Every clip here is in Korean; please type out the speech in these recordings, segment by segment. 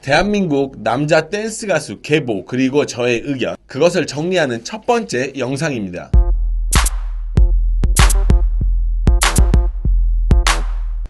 대한민국 남자 댄스 가수 계보 그리고 저의 의견, 그것을 정리하는 첫 번째 영상입니다.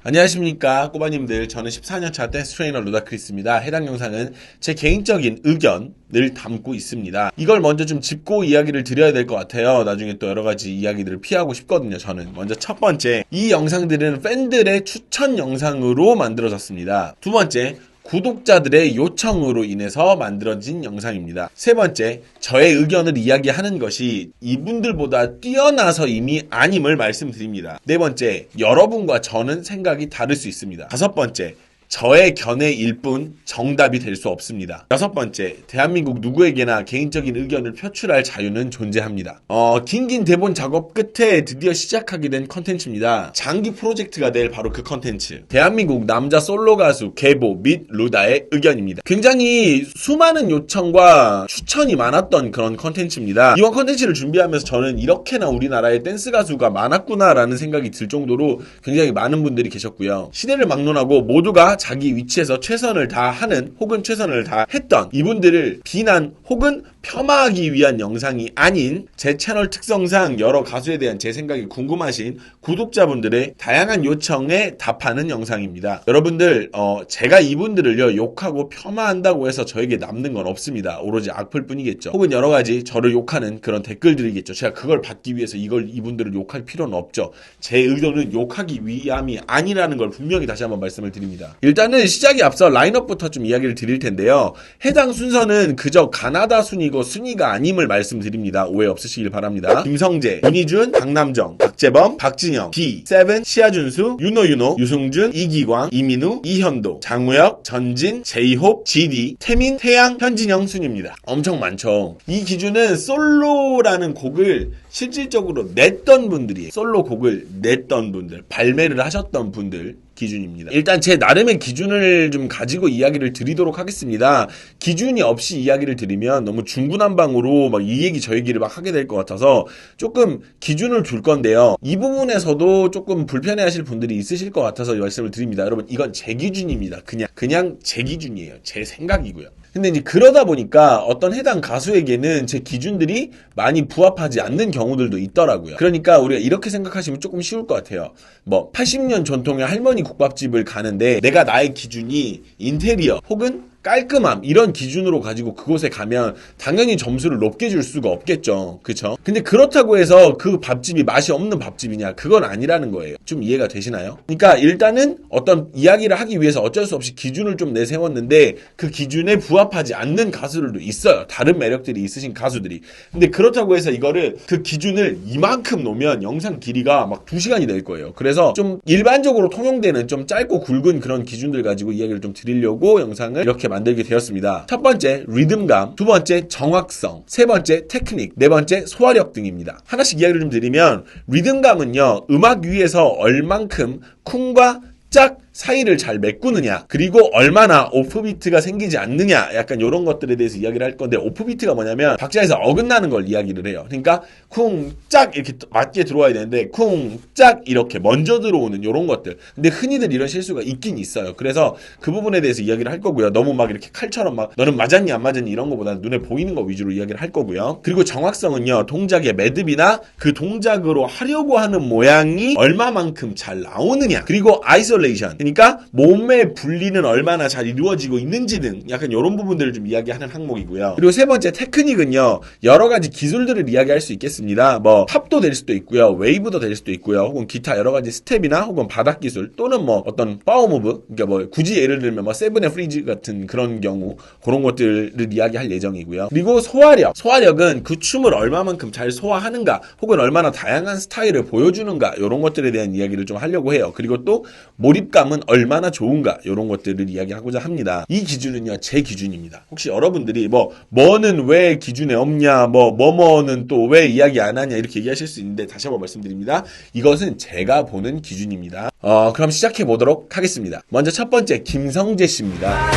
안녕하십니까 꼬바님들, 저는 14년차 댄스 트레이너 루다크리스입니다. 해당 영상은 제 개인적인 의견을 담고 있습니다. 이걸 먼저 좀 짚고 이야기를 드려야 될 것 같아요. 나중에 또 여러가지 이야기들을 피하고 싶거든요. 저는 먼저 첫 번째, 이 영상들은 팬들의 추천 영상으로 만들어졌습니다. 두 번째, 구독자들의 요청으로 인해서 만들어진 영상입니다. 세 번째, 저의 의견을 이야기하는 것이 이분들보다 뛰어나서 이미 아님을 말씀드립니다. 네 번째, 여러분과 저는 생각이 다를 수 있습니다. 다섯 번째, 저의 견해일 뿐 정답이 될 수 없습니다. 여섯 번째, 대한민국 누구에게나 개인적인 의견을 표출할 자유는 존재합니다. 긴 대본 작업 끝에 드디어 시작하게 된 컨텐츠입니다. 장기 프로젝트가 될 바로 그 컨텐츠, 대한민국 남자 솔로 가수 계보 및 루다의 의견입니다. 굉장히 수많은 요청과 추천이 많았던 그런 컨텐츠입니다. 이번 컨텐츠를 준비하면서 저는 이렇게나 우리나라에 댄스 가수가 많았구나 라는 생각이 들 정도로 굉장히 많은 분들이 계셨고요. 시대를 막론하고 모두가 자기 위치에서 최선을 다하는 혹은 최선을 다했던 이분들을 비난 혹은 폄하하기 위한 영상이 아닌, 제 채널 특성상 여러 가수에 대한 제 생각이 궁금하신 구독자분들의 다양한 요청에 답하는 영상입니다. 여러분들, 제가 이분들을요 욕하고 폄하한다고 해서 저에게 남는 건 없습니다. 오로지 악플 뿐이겠죠. 혹은 여러 가지 저를 욕하는 그런 댓글들이겠죠. 제가 그걸 받기 위해서 이분들을 욕할 필요는 없죠. 제 의도는 욕하기 위함이 아니라는 걸 분명히 다시 한번 말씀을 드립니다. 일단은 시작에 앞서 라인업부터 좀 이야기를 드릴 텐데요. 해당 순서는 그저 가나다 순위가 아님을 말씀드립니다. 오해 없으시길 바랍니다. 김성재, 윤희준, 박남정, 박재범, 박진영, B, 세븐, 시아준수, 윤호, 유승준, 이기광, 이민우, 이현도, 장우혁, 전진, 제이홉, GD, 태민, 태양, 현진영 순입니다. 엄청 많죠. 이 기준은 솔로라는 곡을 실질적으로 냈던 분들이에요. 솔로 곡을 냈던 분들, 발매를 하셨던 분들 기준입니다. 일단 제 나름의 기준을 좀 가지고 이야기를 드리도록 하겠습니다. 기준이 없이 이야기를 드리면 너무 중구난방으로 막 이 얘기 저 얘기를 막 하게 될 것 같아서 조금 기준을 둘 건데요. 이 부분에서도 조금 불편해하실 분들이 있으실 것 같아서 이 말씀을 드립니다. 여러분, 이건 제 기준입니다. 그냥 제 기준이에요. 제 생각이고요. 근데 이제 그러다 보니까 어떤 해당 가수에게는 제 기준들이 많이 부합하지 않는 경우들도 있더라고요. 그러니까 우리가 이렇게 생각하시면 조금 쉬울 것 같아요. 80년 전통의 할머니 국밥집을 가는데 내가 나의 기준이 인테리어 혹은 깔끔함 이런 기준으로 가지고 그곳에 가면 당연히 점수를 높게 줄 수가 없겠죠. 그쵸? 근데 그렇다고 해서 그 밥집이 맛이 없는 밥집이냐? 그건 아니라는 거예요. 좀 이해가 되시나요? 그러니까 일단은 어떤 이야기를 하기 위해서 어쩔 수 없이 기준을 좀 내세웠는데 그 기준에 부합하지 않는 가수들도 있어요. 다른 매력들이 있으신 가수들이. 근데 그렇다고 해서 이거를 그 기준을 이만큼 놓으면 영상 길이가 막 2시간이 될 거예요. 그래서 좀 일반적으로 통용되는 좀 짧고 굵은 그런 기준들 가지고 이야기를 좀 드리려고 영상을 이렇게 만들게 되었습니다. 첫 번째, 리듬감. 두 번째, 정확성. 세 번째, 테크닉. 네 번째, 소화력 등입니다. 하나씩 이야기를 좀 드리면, 리듬감은요, 음악 위에서 얼만큼 쿵과 짝 사이를 잘 메꾸느냐, 그리고 얼마나 오프비트가 생기지 않느냐, 약간 이런 것들에 대해서 이야기를 할 건데, 오프비트가 뭐냐면 박자에서 어긋나는 걸 이야기를 해요. 그러니까 쿵, 짝 이렇게 맞게 들어와야 되는데 쿵, 짝 이렇게 먼저 들어오는 이런 것들. 근데 흔히들 이런 실수가 있긴 있어요. 그래서 그 부분에 대해서 이야기를 할 거고요. 너무 막 이렇게 칼처럼 막 너는 맞았니 안 맞았니 이런 거보다 눈에 보이는 거 위주로 이야기를 할 거고요. 그리고 정확성은요, 동작의 매듭이나 그 동작으로 하려고 하는 모양이 얼마만큼 잘 나오느냐, 그리고 아이솔레이션, 그러니까 몸의 분리는 얼마나 잘 이루어지고 있는지 등 약간 이런 부분들을 좀 이야기하는 항목이고요. 그리고 세 번째, 테크닉은요, 여러 가지 기술들을 이야기할 수 있겠습니다. 팝도 될 수도 있고요, 웨이브도 될 수도 있고요, 혹은 기타 여러 가지 스텝이나 혹은 바닥 기술, 또는 어떤 파워 무브, 그러니까 굳이 예를 들면 세븐의 프리즈 같은 그런 경우, 그런 것들을 이야기할 예정이고요. 그리고 소화력은 그 춤을 얼마만큼 잘 소화하는가, 혹은 얼마나 다양한 스타일을 보여주는가, 이런 것들에 대한 이야기를 좀 하려고 해요. 그리고 또 몰입감은 얼마나 좋은가, 이런 것들을 이야기하고자 합니다. 이 기준은요, 제 기준입니다. 혹시 여러분들이 뭐는 왜 기준에 없냐, 뭐는 또 왜 이야기 안 하냐 이렇게 얘기하실 수 있는데, 다시 한번 말씀드립니다. 이것은 제가 보는 기준입니다. 그럼 시작해 보도록 하겠습니다. 먼저 첫 번째, 김성재 씨입니다.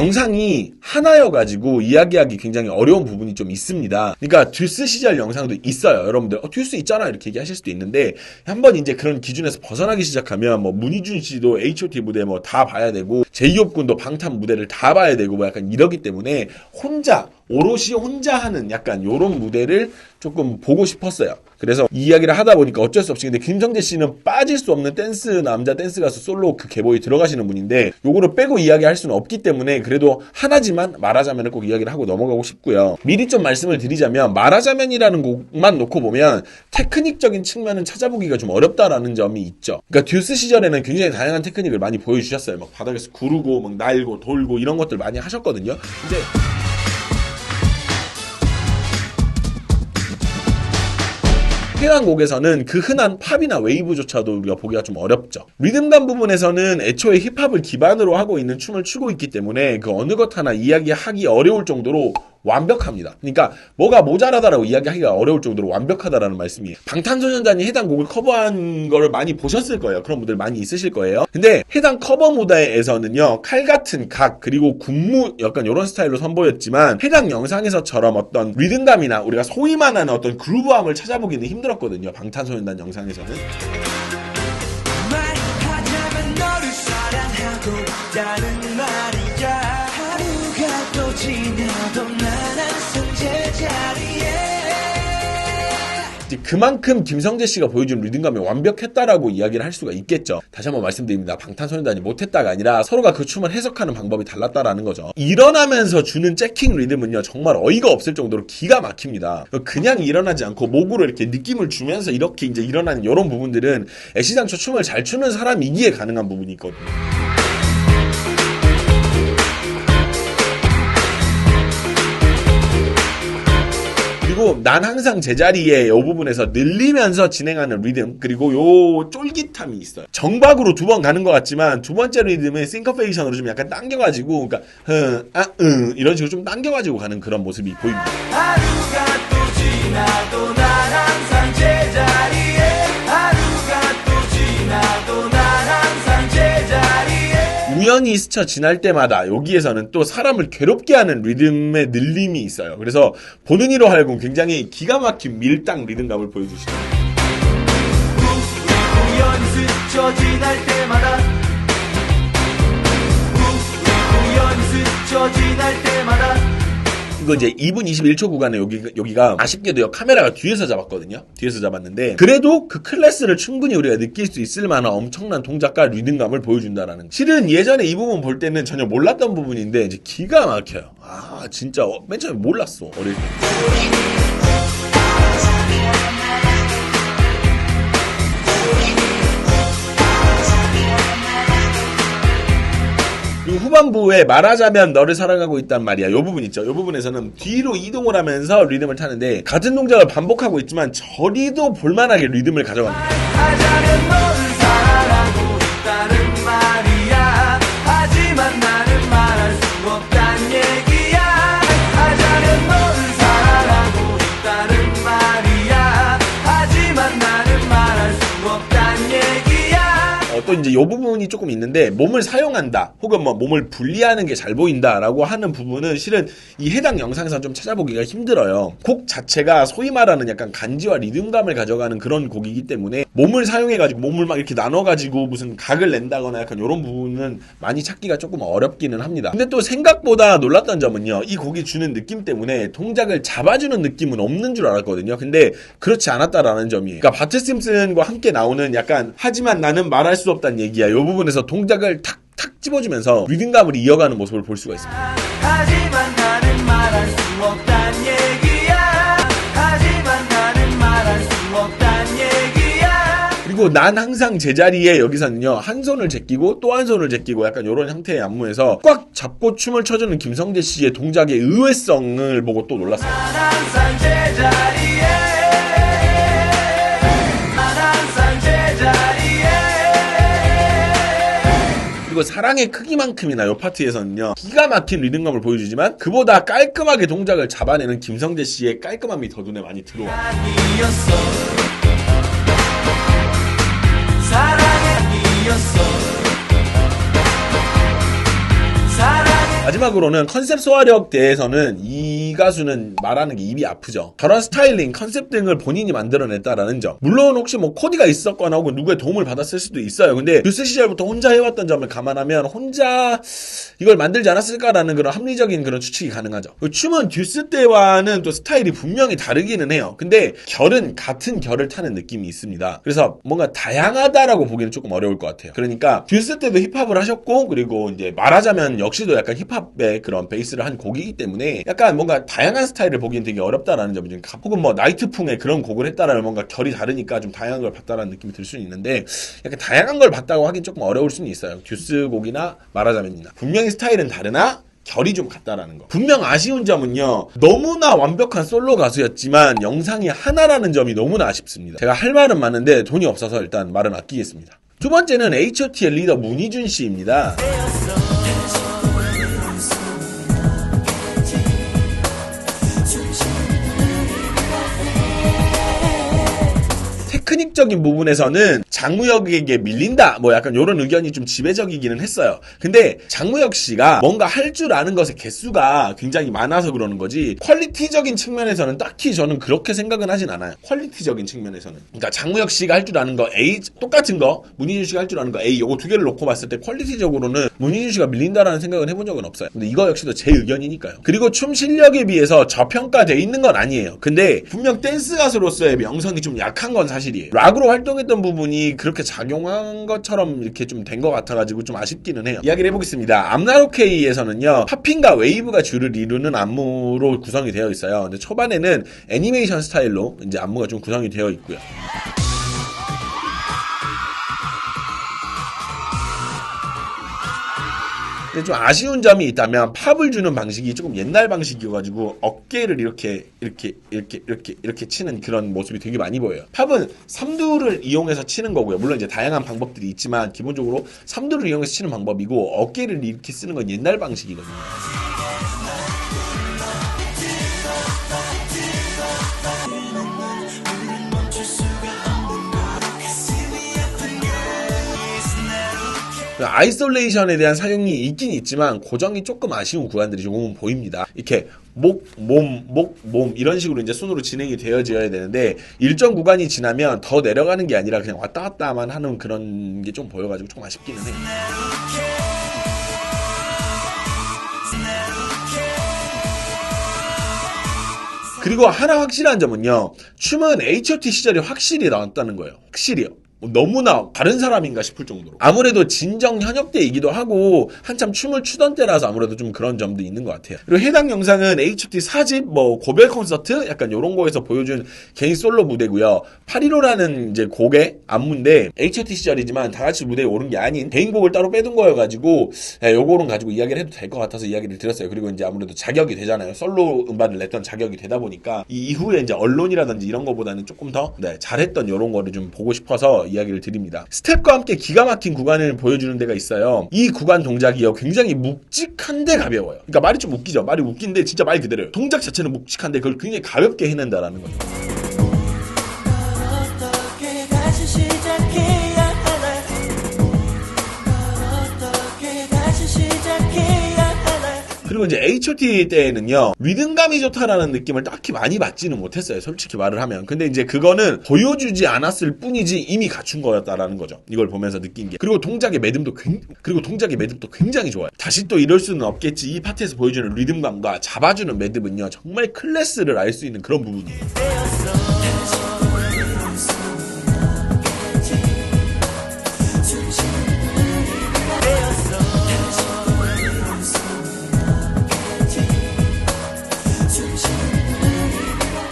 영상이 하나여가지고 이야기하기 굉장히 어려운 부분이 좀 있습니다. 그러니까 듀스 시절 영상도 있어요. 여러분들 듀스 있잖아 이렇게 얘기하실 수도 있는데 한번 이제 그런 기준에서 벗어나기 시작하면 뭐 문희준 씨도 H.O.T 무대 뭐 다 봐야 되고 제이홉 군도 방탄 무대를 다 봐야 되고 뭐 약간 이러기 때문에 오롯이 혼자 하는 약간 요런 무대를 조금 보고 싶었어요. 그래서 이 이야기를 하다 보니까 어쩔 수 없이 근데 김성재 씨는 빠질 수 없는 남자 댄스 가수 솔로 그 계보에 들어가시는 분인데 요거를 빼고 이야기할 수는 없기 때문에 그래도 하나지만 말하자면을 꼭 이야기를 하고 넘어가고 싶고요. 미리 좀 말씀을 드리자면 말하자면이라는 곡만 놓고 보면 테크닉적인 측면은 찾아보기가 좀 어렵다라는 점이 있죠. 그러니까 듀스 시절에는 굉장히 다양한 테크닉을 많이 보여주셨어요. 막 바닥에서 구르고 막 날고 돌고 이런 것들 많이 하셨거든요. 근데 해당 곡에서는 그 흔한 팝이나 웨이브조차도 우리가 보기가 좀 어렵죠. 리듬감 부분에서는 애초에 힙합을 기반으로 하고 있는 춤을 추고 있기 때문에 그 어느 것 하나 이야기하기 어려울 정도로 완벽합니다. 그러니까 뭐가 모자라다라고 이야기하기가 어려울 정도로 완벽하다라는 말씀이에요. 방탄소년단이 해당 곡을 커버한 거를 많이 보셨을 거예요. 그런 분들 많이 있으실 거예요. 근데 해당 커버 무대에서는요, 칼 같은 각 그리고 군무 약간 이런 스타일로 선보였지만 해당 영상에서처럼 어떤 리듬감이나 우리가 소위 말하는 어떤 그루브함을 찾아보기는 힘들었거든요. 방탄소년단 영상에서는. 말하자면 너를 사랑하고 말이야. 하루가 또 지나도 난 항상 제자리에. 그만큼 김성재 씨가 보여준 리듬감이 완벽했다라고 이야기를 할 수가 있겠죠. 다시 한번 말씀드립니다. 방탄소년단이 못했다가 아니라 서로가 그 춤을 해석하는 방법이 달랐다라는 거죠. 일어나면서 주는 재킹 리듬은요, 정말 어이가 없을 정도로 기가 막힙니다. 그냥 일어나지 않고 목으로 이렇게 느낌을 주면서 이렇게 이제 일어나는 이런 부분들은 애시당초 춤을 잘 추는 사람이기에 가능한 부분이 있거든요. 그리고 난 항상 제자리에 이 부분에서 늘리면서 진행하는 리듬 그리고 요 쫄깃함이 있어요. 정박으로 두 번 가는 것 같지만 두 번째 리듬은 싱커페이션으로 좀 약간 당겨가지고 그러니까 이런 식으로 좀 당겨가지고 가는 그런 모습이 보입니다. 하루가 또 지나도 난 항상 제자리에 하루가 또 지나도 난 항상 제자리에 우연히 스쳐 지날 때마다 여기에서는 또 사람을 괴롭게 하는 리듬의 늘림이 있어요. 그래서 보는 이로 하여금 굉장히 기가 막힌 밀당 리듬감을 보여주시죠. 우연히 스쳐 지날 때마다 우연히 스쳐 지날 때마다 이거 이제 2분 21초 구간에 여기가 아쉽게도요 카메라가 뒤에서 잡았거든요. 뒤에서 잡았는데 그래도 그 클래스를 충분히 우리가 느낄 수 있을 만한 엄청난 동작과 리듬감을 보여준다라는. 실은 예전에 이 부분 볼 때는 전혀 몰랐던 부분인데 이제 기가 막혀요. 아 진짜 맨 처음에 몰랐어 어릴 때. 그리고 후반부에 말하자면 너를 사랑하고 있단 말이야. 이 부분 있죠. 이 부분에서는 뒤로 이동을 하면서 리듬을 타는데 같은 동작을 반복하고 있지만 저리도 볼만하게 리듬을 가져갑니다. 말하자면 너를 사랑하고 있다는 말이야. 하지만 나는 말할 수 없단 얘기야. 하자면 너를 사랑하고 있다는 말이야. 하지만 나는 말할 수 없단 얘기야. 또 이제 이 부분이 조금 있는데 몸을 사용한다 혹은 뭐 몸을 분리하는 게 잘 보인다라고 하는 부분은 실은 이 해당 영상에서 좀 찾아보기가 힘들어요. 곡 자체가 소위 말하는 약간 간지와 리듬감을 가져가는 그런 곡이기 때문에 몸을 사용해가지고 몸을 막 이렇게 나눠가지고 무슨 각을 낸다거나 약간 이런 부분은 많이 찾기가 조금 어렵기는 합니다. 근데 또 생각보다 놀랐던 점은요, 이 곡이 주는 느낌 때문에 동작을 잡아주는 느낌은 없는 줄 알았거든요. 근데 그렇지 않았다라는 점이에요. 그러니까 바트 심슨과 함께 나오는 약간 하지만 나는 말할 수 없다는 얘기야. 이 부분에서 동작을 탁 집어주면서 리듬감을 이어가는 모습을 볼 수가 있습니다. 하지만 나는 말할 수 없단 얘기야. 하지만 나는 말할 수 없단 얘기야. 그리고 난 항상 제자리에 여기서는요 한 손을 제끼고 또 한 손을 제끼고 약간 이런 형태의 안무에서 꽉 잡고 춤을 춰주는 김성재 씨의 동작의 의외성을 보고 또 놀랐어요. 난 항상 제자리에 그리고 사랑의 크기만큼이나 이 파트에서는요 기가 막힌 리듬감을 보여주지만 그보다 깔끔하게 동작을 잡아내는 김성재 씨의 깔끔함이 더 눈에 많이 들어와요. 사랑의 마지막으로는 컨셉 소화력 대해서는 이 가수는 말하는 게 입이 아프죠. 저런 스타일링, 컨셉 등을 본인이 만들어냈다라는 점. 물론 혹시 뭐 코디가 있었거나 혹은 누구의 도움을 받았을 수도 있어요. 근데 듀스 시절부터 혼자 해왔던 점을 감안하면 혼자 이걸 만들지 않았을까라는 그런 합리적인 그런 추측이 가능하죠. 춤은 듀스 때와는 또 스타일이 분명히 다르기는 해요. 근데 결은 같은 결을 타는 느낌이 있습니다. 그래서 뭔가 다양하다라고 보기는 조금 어려울 것 같아요. 그러니까 듀스 때도 힙합을 하셨고, 그리고 이제 말하자면 역시도 약간 힙합의 그런 베이스를 한 곡이기 때문에 약간 뭔가 다양한 스타일을 보기엔 되게 어렵다라는 점이 좀, 혹은 뭐 나이트풍의 그런 곡을 했다라는 뭔가 결이 다르니까 좀 다양한 걸 봤다라는 느낌이 들 수는 있는데, 약간 다양한 걸 봤다고 하긴 조금 어려울 수는 있어요. 듀스 곡이나 말하자면이나. 분명히 스타일은 다르나 결이 좀 같다라는 거. 분명 아쉬운 점은요, 너무나 완벽한 솔로 가수였지만 영상이 하나라는 점이 너무나 아쉽습니다. 제가 할 말은 많은데 돈이 없어서 일단 말은 아끼겠습니다. 두 번째는 H.O.T의 리더 문희준 씨입니다. 테크닉적인 부분에서는 장무혁에게 밀린다, 뭐 약간 이런 의견이 좀 지배적이기는 했어요. 근데 장무혁 씨가 뭔가 할 줄 아는 것의 개수가 굉장히 많아서 그러는 거지, 퀄리티적인 측면에서는 딱히 저는 그렇게 생각은 하진 않아요. 퀄리티적인 측면에서는. 그러니까 장무혁 씨가 할 줄 아는 거 A, 똑같은 거 문희준 씨가 할 줄 아는 거 A, 요거 두 개를 놓고 봤을 때 퀄리티적으로는 문희준 씨가 밀린다라는 생각은 해본 적은 없어요. 근데 이거 역시도 제 의견이니까요. 그리고 춤 실력에 비해서 저평가돼 있는 건 아니에요. 근데 분명 댄스 가수로서의 명성이 좀 약한 건 사실이에요. 락으로 활동했던 부분이 그렇게 작용한 것처럼 이렇게 좀 된 것 같아가지고 좀 아쉽기는 해요. 이야기를 해보겠습니다. 암나로케이에서는요, 팝핑과 웨이브가 주를 이루는 안무로 구성이 되어 있어요. 근데 초반에는 애니메이션 스타일로 이제 안무가 좀 구성이 되어 있고요. 근데 좀 아쉬운 점이 있다면, 팝을 주는 방식이 조금 옛날 방식이어가지고 어깨를 이렇게 치는 그런 모습이 되게 많이 보여요. 팝은 삼두를 이용해서 치는 거고요. 물론 이제 다양한 방법들이 있지만 기본적으로 삼두를 이용해서 치는 방법이고, 어깨를 이렇게 쓰는 건 옛날 방식이거든요. 아이솔레이션에 대한 사용이 있긴 있지만 고정이 조금 아쉬운 구간들이 조금은 보입니다. 이렇게 목, 몸 이런 식으로 이제 손으로 진행이 되어져야 되는데, 일정 구간이 지나면 더 내려가는 게 아니라 그냥 왔다 갔다만 하는 그런 게 좀 보여가지고 조금 아쉽기는 해요. 그리고 하나 확실한 점은요, 춤은 H.O.T 시절이 확실히 나왔다는 거예요. 확실히요. 너무나 다른 사람인가 싶을 정도로. 아무래도 진정 현역 때이기도 하고 한참 춤을 추던 때라서 아무래도 좀 그런 점도 있는 것 같아요. 그리고 해당 영상은 H.O.T 4집 뭐 고별 콘서트 약간 이런 거에서 보여준 개인 솔로 무대고요. 815라는 이제 곡의 안무인데, H.O.T 시절이지만 다 같이 무대에 오른 게 아닌 개인곡을 따로 빼둔 거여가지고 요거는 가지고 이야기를 해도 될 것 같아서 이야기를 드렸어요. 그리고 이제 아무래도 자격이 되잖아요. 솔로 음반을 냈던 자격이 되다 보니까 이 이후에 이제 언론이라든지 이런 거보다는 조금 더 잘했던 이런 거를 좀 보고 싶어서 이야기를 드립니다. 스텝과 함께 기가 막힌 구간을 보여주는 데가 있어요. 이 구간 동작이요, 굉장히 묵직한데 가벼워요. 그러니까 말이 좀 웃기죠. 말이 웃긴데 진짜 말 그대로예요. 동작 자체는 묵직한데 그걸 굉장히 가볍게 해낸다라는 거죠. 그리고 이제 H.O.T 때에는요, 리듬감이 좋다라는 느낌을 딱히 많이 받지는 못했어요. 솔직히 말을 하면. 근데 이제 그거는 보여주지 않았을 뿐이지 이미 갖춘 거였다라는 거죠. 이걸 보면서 느낀 게. 그리고 동작의 매듭도 굉장히 좋아요. 다시 또 이럴 수는 없겠지. 이 파트에서 보여주는 리듬감과 잡아주는 매듭은요, 정말 클래스를 알 수 있는 그런 부분이에요.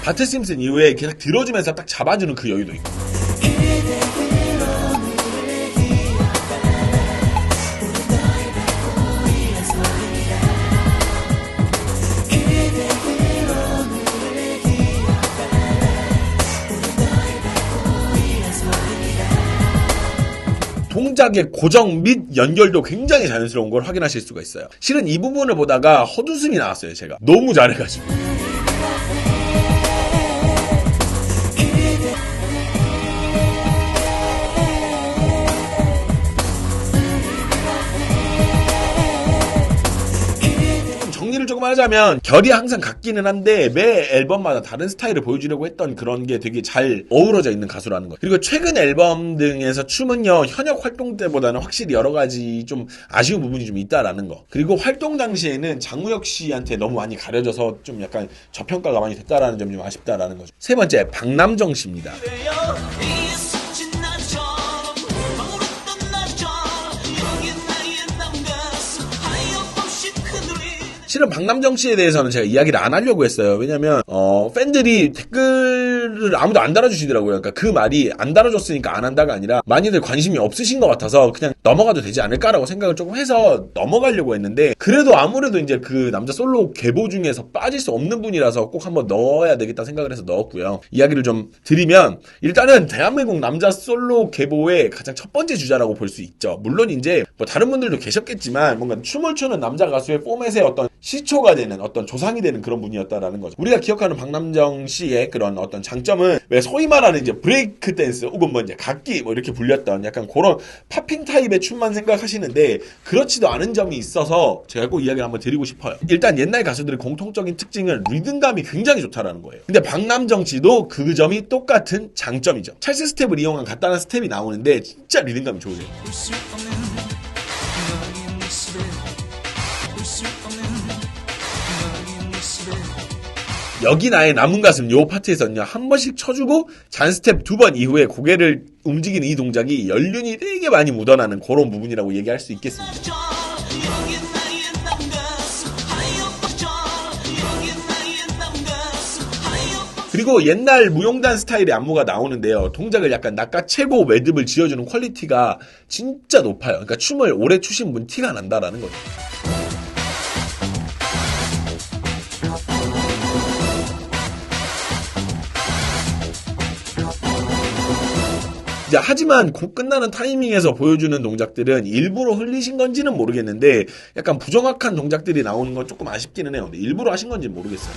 바트 심슨 이후에 계속 들어주면서 딱 잡아주는 그 여유도 있고. 동작의 고정 및 연결도 굉장히 자연스러운 걸 확인하실 수가 있어요. 실은 이 부분을 보다가 헛웃음이 나왔어요. 제가 너무 잘해가지고. 한마디로만 하자면 결이 항상 같기는 한데 매 앨범마다 다른 스타일을 보여주려고 했던 그런 게 되게 잘 어우러져 있는 가수라는 거예요. 그리고 최근 앨범 등에서 춤은요 현역 활동 때보다는 확실히 여러 가지 좀 아쉬운 부분이 좀 있다라는 거. 그리고 활동 당시에는 장우혁 씨한테 너무 많이 가려져서 좀 약간 저평가가 많이 됐다라는 점이 좀 아쉽다라는 거죠. 세 번째, 박남정 씨입니다. 실은 박남정 씨에 대해서는 제가 이야기를 안 하려고 했어요. 왜냐면 팬들이 댓글을 아무도 안 달아주시더라고요. 그러니까 그 말이 안 달아줬으니까 안 한다가 아니라 많이들 관심이 없으신 것 같아서 그냥 넘어가도 되지 않을까라고 생각을 조금 해서 넘어가려고 했는데, 그래도 아무래도 이제 그 남자 솔로 계보 중에서 빠질 수 없는 분이라서 꼭 한번 넣어야 되겠다 생각을 해서 넣었고요. 이야기를 좀 드리면 일단은 대한민국 남자 솔로 계보의 가장 첫 번째 주자라고 볼 수 있죠. 물론 이제 뭐 다른 분들도 계셨겠지만 뭔가 춤을 추는 남자 가수의 포맷의 어떤 시초가 되는 어떤 조상이 되는 그런 분이었다라는 거죠. 우리가 기억하는 박남정 씨의 그런 어떤 장점은 왜 소위 말하는 이제 브레이크 댄스 혹은 뭐 이제 각기 뭐 이렇게 불렸던 약간 그런 팝핑 타입의 춤만 생각하시는데 그렇지도 않은 점이 있어서 제가 꼭 이야기를 한번 드리고 싶어요. 일단 옛날 가수들의 공통적인 특징은 리듬감이 굉장히 좋다라는 거예요. 근데 박남정 씨도 그 점이 똑같은 장점이죠. 찰스 스텝을 이용한 간단한 스텝이 나오는데 진짜 리듬감이 좋으세요. 여기 나의 남은 가슴 요 파트에서는요 한 번씩 쳐주고 잔 스텝 2번 이후에 고개를 움직이는 이 동작이 연륜이 되게 많이 묻어나는 그런 부분이라고 얘기할 수 있겠습니다. 그리고 옛날 무용단 스타일의 안무가 나오는데요, 동작을 약간 낚아채고 매듭을 지어주는 퀄리티가 진짜 높아요. 그러니까 춤을 오래 추신 분 티가 난다라는 거죠. 하지만 곡 끝나는 타이밍에서 보여주는 동작들은 일부러 흘리신 건지는 모르겠는데 약간 부정확한 동작들이 나오는 건 조금 아쉽기는 해요. 근데 일부러 하신 건지는 모르겠어요.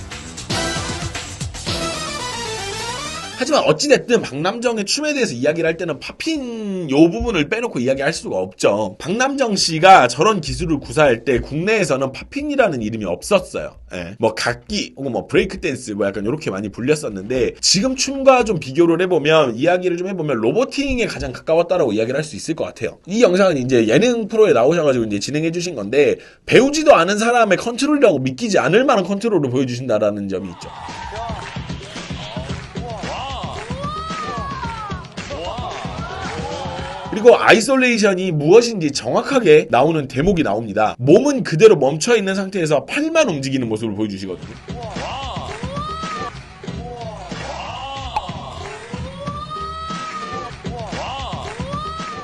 하지만 어찌됐든 박남정의 춤에 대해서 이야기를 할 때는 팝핀 요 부분을 빼놓고 이야기할 수가 없죠. 박남정 씨가 저런 기술을 구사할 때 국내에서는 팝핀이라는 이름이 없었어요. 예. 뭐 각기 혹은 뭐 브레이크 댄스 뭐 약간 이렇게 많이 불렸었는데 지금 춤과 좀 비교를 해보면 이야기를 좀 해보면 로보팅에 가장 가까웠다라고 이야기를 할 수 있을 것 같아요. 이 영상은 이제 예능 프로에 나오셔가지고 이제 진행해 주신 건데 배우지도 않은 사람의 컨트롤이라고 믿기지 않을 만한 컨트롤을 보여주신다라는 점이 있죠. 그리고 아이솔레이션이 무엇인지 정확하게 나오는 대목이 나옵니다. 몸은 그대로 멈춰있는 상태에서 팔만 움직이는 모습을 보여주시거든요.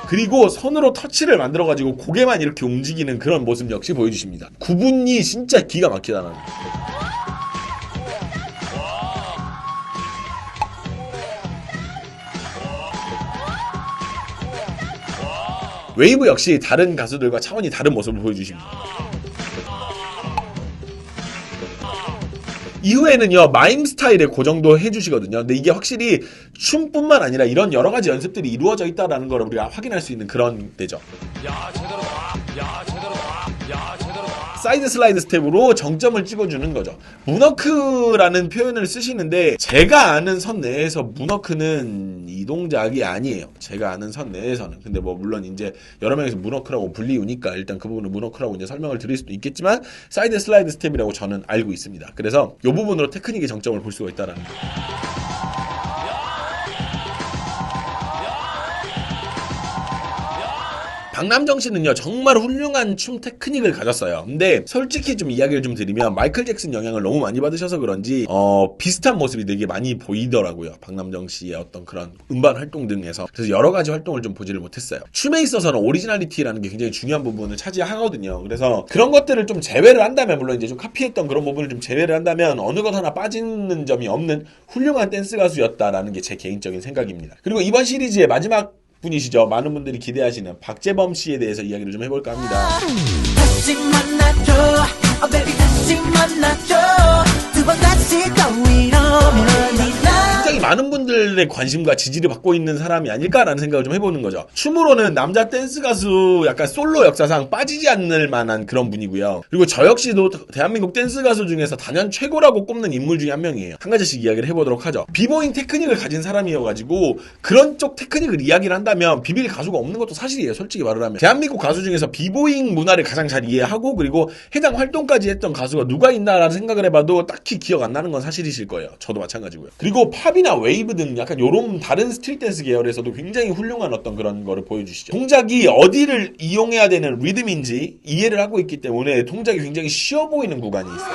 그리고 손으로 터치를 만들어가지고 고개만 이렇게 움직이는 그런 모습 역시 보여주십니다. 구분이 진짜 기가 막히다는 거예요. 웨이브 역시 다른 가수들과 차원이 다른 모습을 보여주십니다. 이후에는요 마임 스타일의 고정도 해주시거든요. 근데 이게 확실히 춤뿐만 아니라 이런 여러 가지 연습들이 이루어져 있다는 걸 우리가 확인할 수 있는 그런 때죠. 야 제대로다. 야 제대로다. 야 제대로다. 사이드 슬라이드 스텝으로 정점을 찍어주는 거죠. 문워크라는 표현을 쓰시는데 제가 아는 선 내에서 문워크는 이 동작이 아니에요. 제가 아는 선 내에서는. 근데 뭐 물론 이제 여러 명에서 문워크라고 불리우니까 일단 그 부분을 문워크라고 이제 설명을 드릴 수도 있겠지만 사이드 슬라이드 스텝이라고 저는 알고 있습니다. 그래서 이 부분으로 테크닉의 정점을 볼 수가 있다는 거예요. 박남정 씨는요 정말 훌륭한 춤 테크닉을 가졌어요. 근데 솔직히 좀 이야기를 좀 드리면 마이클 잭슨 영향을 너무 많이 받으셔서 그런지 비슷한 모습이 되게 많이 보이더라고요. 박남정 씨의 어떤 그런 음반 활동 등에서. 그래서 여러 가지 활동을 좀 보지를 못했어요. 춤에 있어서는 오리지널리티라는 게 굉장히 중요한 부분을 차지하거든요. 그래서 그런 것들을 좀 제외를 한다면, 물론 이제 좀 카피했던 그런 부분을 좀 제외를 한다면 어느 것 하나 빠지는 점이 없는 훌륭한 댄스 가수였다라는 게 제 개인적인 생각입니다. 그리고 이번 시리즈의 마지막 분이시죠. 많은 분들이 기대하시는 박재범 씨에 대해서 이야기를 좀 해볼까 합니다. 다시 만나줘, baby, 다시 만나줘. 두 번 다시 또 이러면 진짜 굉장히 많은 분들의 관심과 지지를 받고 있는 사람이 아닐까라는 생각을 좀 해보는 거죠. 춤으로는 남자 댄스 가수 약간 솔로 역사상 빠지지 않을 만한 그런 분이고요. 그리고 저 역시도 대한민국 댄스 가수 중에서 단연 최고라고 꼽는 인물 중에 한 명이에요. 한 가지씩 이야기를 해보도록 하죠. 비보잉 테크닉을 가진 사람이어가지고 그런 쪽 테크닉을 이야기를 한다면 비빌 가수가 없는 것도 사실이에요. 솔직히 말을 하면. 대한민국 가수 중에서 비보잉 문화를 가장 잘 이해하고 그리고 해당 활동까지 했던 가수가 누가 있나라는 생각을 해봐도 딱히 기억 안 나는 건 사실이실 거예요. 저도 마찬가지고요. 그리고 팝이나 웨이브 등 약간 요런 다른 스트릿 댄스 계열에서도 굉장히 훌륭한 어떤 그런 거를 보여주시죠. 동작이 어디를 이용해야 되는 리듬인지 이해를 하고 있기 때문에 동작이 굉장히 쉬워 보이는 구간이 있어요.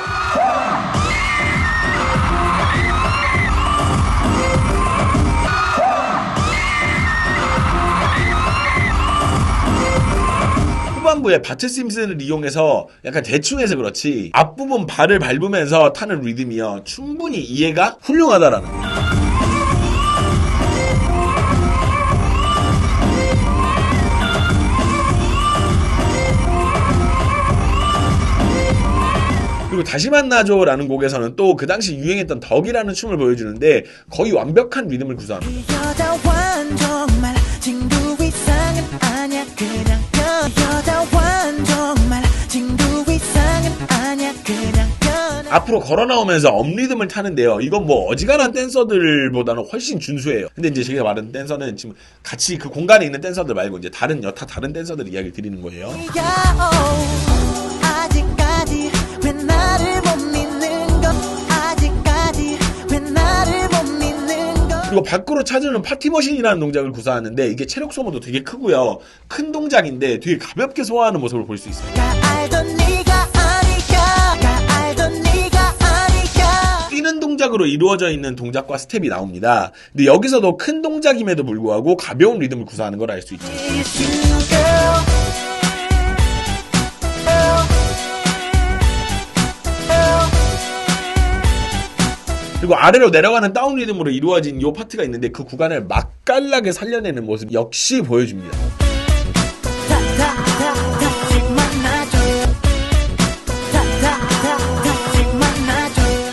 후반부에 바트 심슨을 이용해서 약간 대충 해서 그렇지 앞부분 발을 밟으면서 타는 리듬이요. 충분히 이해가 훌륭하다라는 거예요. 그리고 다시 만나줘라는 곡에서는 또 그 당시 유행했던 덕이라는 춤을 보여주는데 거의 완벽한 리듬을 구사합니다. 앞으로 걸어 나오면서 업리듬을 타는데요. 이건 뭐 어지간한 댄서들보다는 훨씬 준수해요. 근데 이제 제가 말하는 댄서는 지금 같이 그 공간에 있는 댄서들 말고 이제 다른 여타 다른 댄서들 이야기를 드리는 거예요. 아직까지 왜 나를 못 믿는 것 아직까지 왜 나를 못 믿는 것 그리고 밖으로 찾아오는 파티머신이라는 동작을 구사하는데 이게 체력 소모도 되게 크고요. 큰 동작인데 되게 가볍게 소화하는 모습을 볼 수 있어요. 뛰는 동작으로 이루어져 있는 동작과 스텝이 나옵니다. 근데 여기서도 큰 동작임에도 불구하고 가벼운 리듬을 구사하는 걸 알 수 있죠. 그리고 아래로 내려가는 다운 리듬으로 이루어진 이 파트가 있는데 그 구간을 맛깔나게 살려내는 모습 역시 보여줍니다.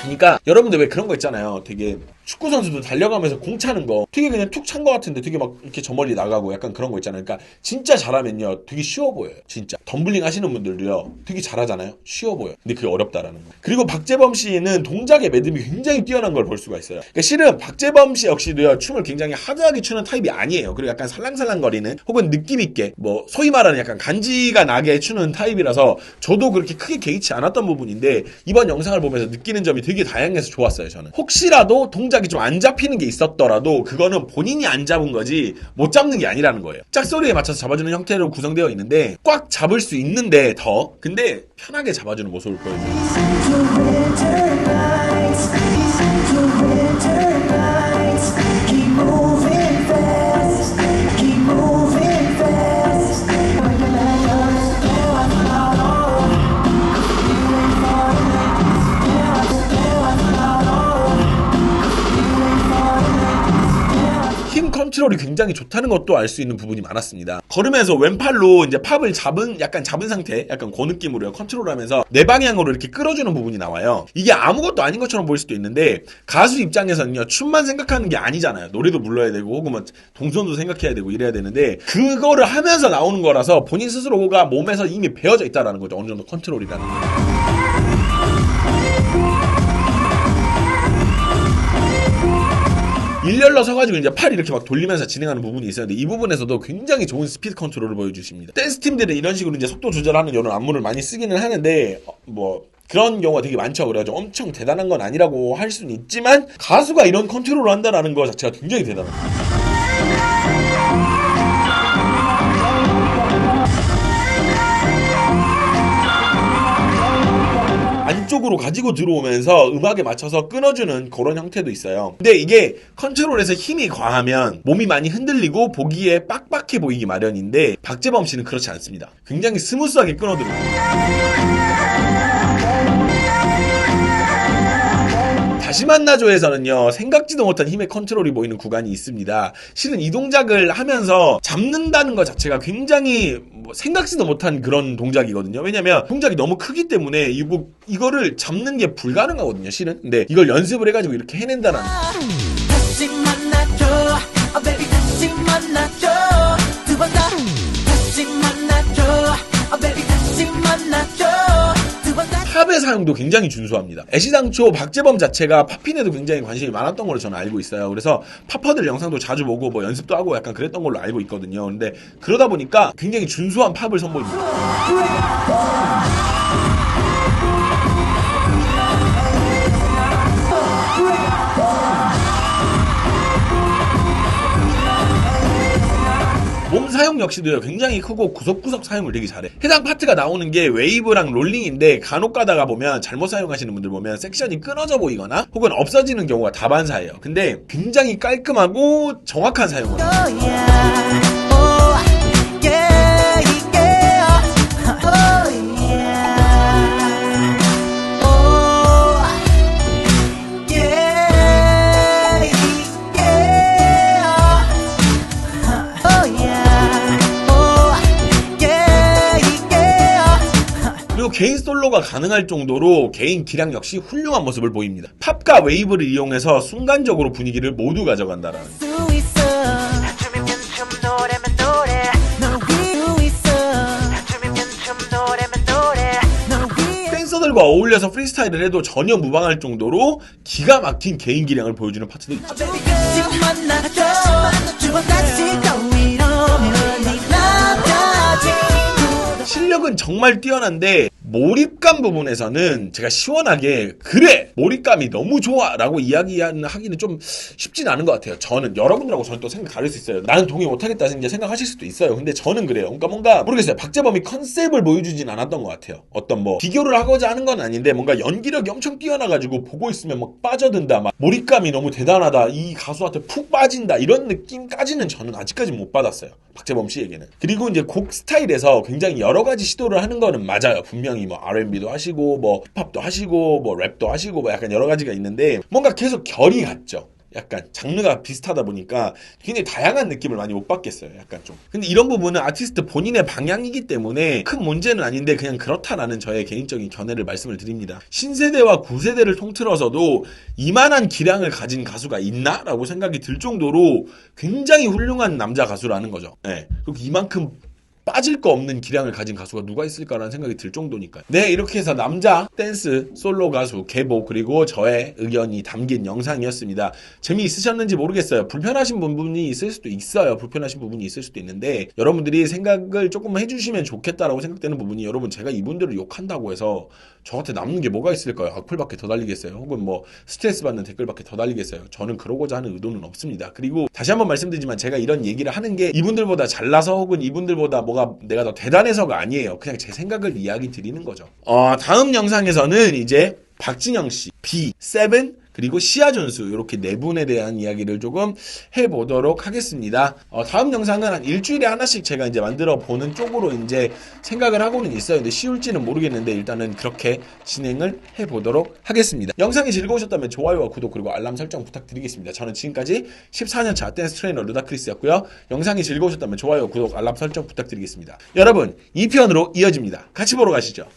그러니까 여러분들 왜 그런 거 있잖아요. 되게 축구 선수도 달려가면서 공 차는 거 되게 그냥 툭 찬 거 같은데 되게 막 이렇게 저 멀리 나가고 약간 그런 거 있잖아요. 그러니까 진짜 잘하면요 되게 쉬워 보여요. 진짜 덤블링 하시는 분들도요 되게 잘하잖아요. 쉬워 보여. 근데 그게 어렵다라는 거. 그리고 박재범 씨는 동작의 매듭이 굉장히 뛰어난 걸 볼 수가 있어요. 그러니까 실은 박재범 씨 역시도요 춤을 굉장히 하드하게 추는 타입이 아니에요. 그리고 약간 살랑살랑거리는 혹은 느낌 있게 뭐 소위 말하는 약간 간지가 나게 추는 타입이라서 저도 그렇게 크게 개의치 않았던 부분인데 이번 영상을 보면서 느끼는 점이 되게 다양해서 좋았어요. 저는 혹시라도 동작이 좀 안 잡히는 게 있었더라도 그거는 본인이 안 잡은 거지 못 잡는 게 아니라는 거예요. 짝소리에 맞춰서 잡아주는 형태로 구성되어 있는데 꽉 잡을 수 있는데 더 근데 편하게 잡아주는 모습을 보여줘요. 컨트롤이 굉장히 좋다는 것도 알 수 있는 부분이 많았습니다. 걸으면서 왼팔로 이제 팝을 약간 잡은 상태, 약간 그 느낌으로요. 컨트롤하면서 내 방향으로 이렇게 끌어주는 부분이 나와요. 이게 아무것도 아닌 것처럼 보일 수도 있는데 가수 입장에서는요, 춤만 생각하는 게 아니잖아요. 노래도 불러야 되고 혹은 뭐 동선도 생각해야 되고 이래야 되는데 그거를 하면서 나오는 거라서 본인 스스로가 몸에서 이미 배어져 있다라는 거죠. 어느 정도 컨트롤이라는 거. 일렬로 서가지고 이제 팔 이렇게 막 돌리면서 진행하는 부분이 있었는데 이 부분에서도 굉장히 좋은 스피드 컨트롤을 보여주십니다. 댄스 팀들은 이런 식으로 이제 속도 조절하는 이런 안무를 많이 쓰기는 하는데 뭐 그런 경우가 되게 많죠. 그래가지고 엄청 대단한 건 아니라고 할 수는 있지만 가수가 이런 컨트롤을 한다는 거 자체가 굉장히 대단합니다. 안쪽으로 가지고 들어오면서 음악에 맞춰서 끊어주는 그런 형태도 있어요. 근데 이게 컨트롤에서 힘이 과하면 몸이 많이 흔들리고 보기에 빡빡해 보이기 마련인데 박재범 씨는 그렇지 않습니다. 굉장히 스무스하게 끊어들어요. 다시 만나줘에서는요 생각지도 못한 힘의 컨트롤이 보이는 구간이 있습니다. 실은 이 동작을 하면서 잡는다는 것 자체가 굉장히 생각지도 못한 그런 동작이거든요. 왜냐면 동작이 너무 크기 때문에 이거를 잡는 게 불가능하거든요. 실은. 근데 이걸 연습을 해가지고 이렇게 해낸다는 만나줘 두 번 다 다시 만나줘 baby 다시 만나줘 두 번 다 팝의 사용도 굉장히 준수합니다. 애시당초 박재범 자체가 팝핀에도 굉장히 관심이 많았던 걸로 저는 알고 있어요. 그래서 팝퍼들 영상도 자주 보고 뭐 연습도 하고 약간 그랬던 걸로 알고 있거든요. 근데 그러다 보니까 굉장히 준수한 팝을 선보입니다. 몸 사용 역시도요 굉장히 크고 구석구석 사용을 되게 잘해. 해당 파트가 나오는 게 웨이브랑 롤링인데 간혹 가다가 보면 잘못 사용하시는 분들 보면 섹션이 끊어져 보이거나 혹은 없어지는 경우가 다반사예요. 근데 굉장히 깔끔하고 정확한 사용을 해요. 그리고 개인 솔로가 가능할 정도로 개인 기량 역시 훌륭한 모습을 보입니다. 팝과 웨이브를 이용해서 순간적으로 분위기를 모두 가져간다라는. 댄서들과 어울려서 프리스타일을 해도 전혀 무방할 정도로 기가 막힌 개인 기량을 보여주는 파트도 있죠. 실력은 정말 뛰어난데 몰입감 부분에서는 제가 시원하게 그래 몰입감이 너무 좋아 라고 이야기하기는 좀 쉽진 않은 것 같아요. 저는 여러분들하고 저는 또 생각 다를 수 있어요. 나는 동의 못하겠다 생각하실 수도 있어요. 근데 저는 그래요. 그러니까 뭔가 모르겠어요. 박재범이 컨셉을 보여주진 않았던 것 같아요. 어떤 뭐 비교를 하고자 하는 건 아닌데 뭔가 연기력이 엄청 뛰어나가지고 보고 있으면 막 빠져든다, 막 몰입감이 너무 대단하다, 이 가수한테 푹 빠진다 이런 느낌까지는 저는 아직까지 못 받았어요. 박재범 씨에게는. 그리고 이제 곡 스타일에서 굉장히 여러 가지 시도를 하는 거는 맞아요. 분명히 뭐 R&B도 하시고 뭐 힙합도 하시고 뭐 랩도 하시고 뭐 약간 여러 가지가 있는데 뭔가 계속 결이 같죠. 약간 장르가 비슷하다 보니까 굉장히 다양한 느낌을 많이 못 받겠어요. 약간 좀. 근데 이런 부분은 아티스트 본인의 방향이기 때문에 큰 문제는 아닌데 그냥 그렇다라는 저의 개인적인 견해를 말씀을 드립니다. 신세대와 구세대를 통틀어서도 이만한 기량을 가진 가수가 있나? 라고 생각이 들 정도로 굉장히 훌륭한 남자 가수라는 거죠. 네. 그리고 이만큼 빠질 거 없는 기량을 가진 가수가 누가 있을까라는 생각이 들 정도니까요. 네, 이렇게 해서 남자 댄스 솔로 가수 개보 그리고 저의 의견이 담긴 영상이었습니다. 재미있으셨는지 모르겠어요. 불편하신 부분이 있을 수도 있어요. 불편하신 부분이 있을 수도 있는데 여러분들이 생각을 조금 해주시면 좋겠다라고 생각되는 부분이, 여러분 제가 이분들을 욕한다고 해서 저한테 남는 게 뭐가 있을까요? 악플밖에 더 달리겠어요? 혹은 뭐 스트레스 받는 댓글밖에 더 달리겠어요? 저는 그러고자 하는 의도는 없습니다. 그리고 다시 한번 말씀드리지만 제가 이런 얘기를 하는 게 이분들보다 잘나서 혹은 이분들보다 뭐가 내가 더 대단해서가 아니에요. 그냥 제 생각을 이야기 드리는 거죠. 다음 영상에서는 이제 박진영 씨, B7 그리고 시아존수 이렇게 네 분에 대한 이야기를 조금 해보도록 하겠습니다. 다음 영상은 한 일주일에 하나씩 제가 이제 만들어 보는 쪽으로 이제 생각을 하고는 있어요. 근데 쉬울지는 모르겠는데 일단은 그렇게 진행을 해보도록 하겠습니다. 영상이 즐거우셨다면 좋아요와 구독 그리고 알람 설정 부탁드리겠습니다. 저는 지금까지 14년차 댄스 트레이너 루다크리스였고요. 영상이 즐거우셨다면 좋아요, 구독, 알람 설정 부탁드리겠습니다. 여러분 2편으로 이어집니다. 같이 보러 가시죠.